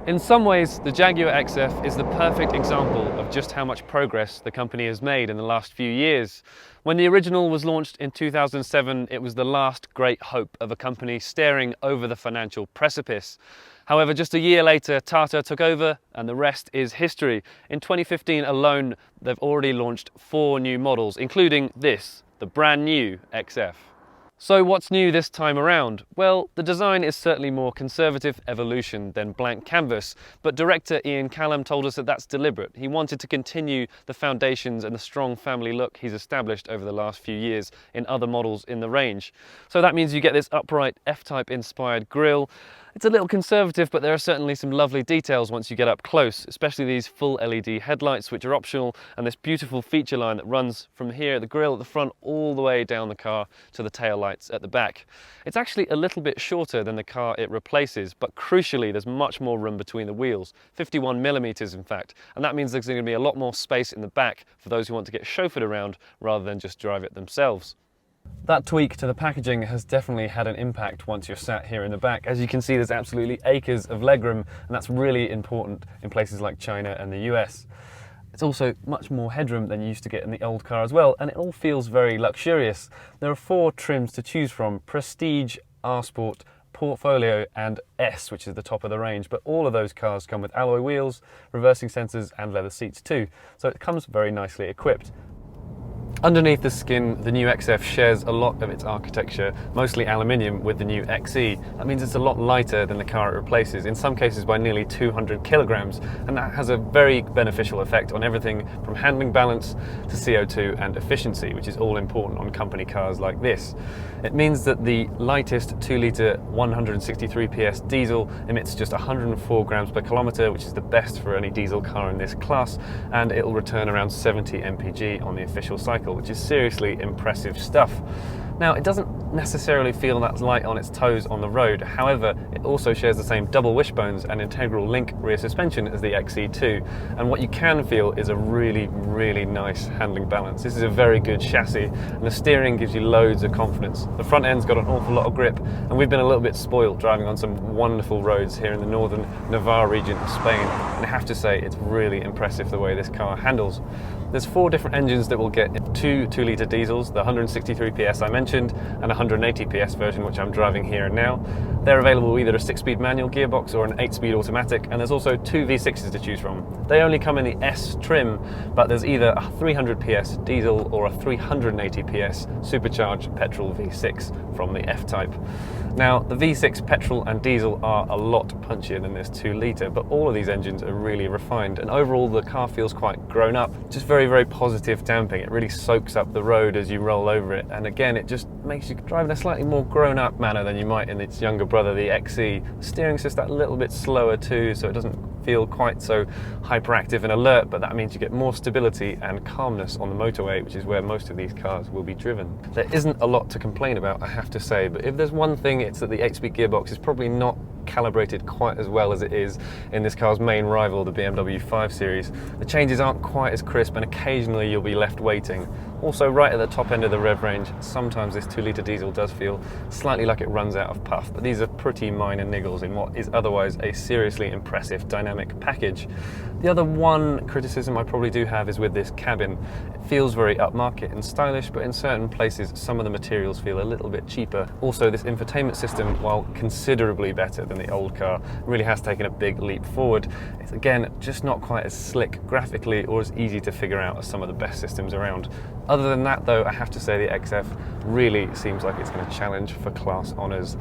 In some ways, the Jaguar XF is the perfect example of just how much progress the company has made in the last few years. When the original was launched in 2007, it was the last great hope of a company staring over the financial precipice. However, just a year later, Tata took over and the rest is history. In 2015 alone, they've already launched 4 new models, including this, the brand new XF. So what's new this time around? Well, the design is certainly more conservative evolution than blank canvas, but director Ian Callum told us that that's deliberate. He wanted to continue the foundations and the strong family look he's established over the last few years in other models in the range. So that means you get this upright F-Type inspired grille. It's a little conservative, but there are certainly some lovely details once you get up close, especially these full LED headlights, which are optional, and this beautiful feature line that runs from here at the grille at the front all the way down the car to the tail lights at the back. It's actually a little bit shorter than the car it replaces, but crucially there's much more room between the wheels, 51mm in fact, and that means there's going to be a lot more space in the back for those who want to get chauffeured around rather than just drive it themselves. That tweak to the packaging has definitely had an impact once you're sat here in the back. As you can see, there's absolutely acres of legroom, and that's really important in places like China and the US. It's also much more headroom than you used to get in the old car as well, and it all feels very luxurious. There are 4 trims to choose from: Prestige, R-Sport, Portfolio and S, which is the top of the range, but all of those cars come with alloy wheels, reversing sensors and leather seats too, so it comes very nicely equipped. Underneath the skin, the new XF shares a lot of its architecture, mostly aluminium, with the new XE. That means it's a lot lighter than the car it replaces, in some cases by nearly 200 kilograms, and that has a very beneficial effect on everything from handling balance to CO2 and efficiency, which is all important on company cars like this. It means that the lightest 2-litre 163 PS diesel emits just 104 grams per kilometre, which is the best for any diesel car in this class, and it will return around 70 mpg on the official cycle, which is seriously impressive stuff. Now, it doesn't necessarily feel that light on its toes on the road. However, it also shares the same double wishbones and integral link rear suspension as the XE2. And what you can feel is a really, really nice handling balance. This is a very good chassis, and the steering gives you loads of confidence. The front end's got an awful lot of grip, and we've been a little bit spoiled driving on some wonderful roads here in the northern Navarre region of Spain. And I have to say, it's really impressive the way this car handles. There's 4 different engines that will get 2 2-litre diesels, the 163 PS I mentioned, and a 180 PS version, which I'm driving here and now. They're available with either a 6-speed manual gearbox or an 8-speed automatic, and there's also 2 V6s to choose from. They only come in the S trim, but there's either a 300 PS diesel or a 380 PS supercharged petrol V6 from the F-Type. Now, the V6 petrol and diesel are a lot punchier than this 2-litre, but all of these engines are really refined, and overall the car feels quite grown up. Just very, very positive damping. It really soaks up the road as you roll over it, and again, it just makes you drive in a slightly more grown up manner than you might in its younger brother, the XE. The steering's just that little bit slower too, so it doesn't feel quite so hyperactive and alert, but that means you get more stability and calmness on the motorway, which is where most of these cars will be driven. There isn't a lot to complain about, I have to say, but if there's one thing, it's that the 8-speed gearbox is probably not calibrated quite as well as it is in this car's main rival, the BMW 5 Series. The changes aren't quite as crisp, and occasionally you'll be left waiting. Also, right at the top end of the rev range, sometimes this 2-litre diesel does feel slightly like it runs out of puff, but these are pretty minor niggles in what is otherwise a seriously impressive dynamic package. The other one criticism I probably do have is with this cabin. It feels very upmarket and stylish, but in certain places some of the materials feel a little bit cheaper. Also, this infotainment system, while considerably better than the old car, really has taken a big leap forward. It's again just not quite as slick graphically or as easy to figure out as some of the best systems around. Other than that though, I have to say the XF really seems like it's going to challenge for class honours.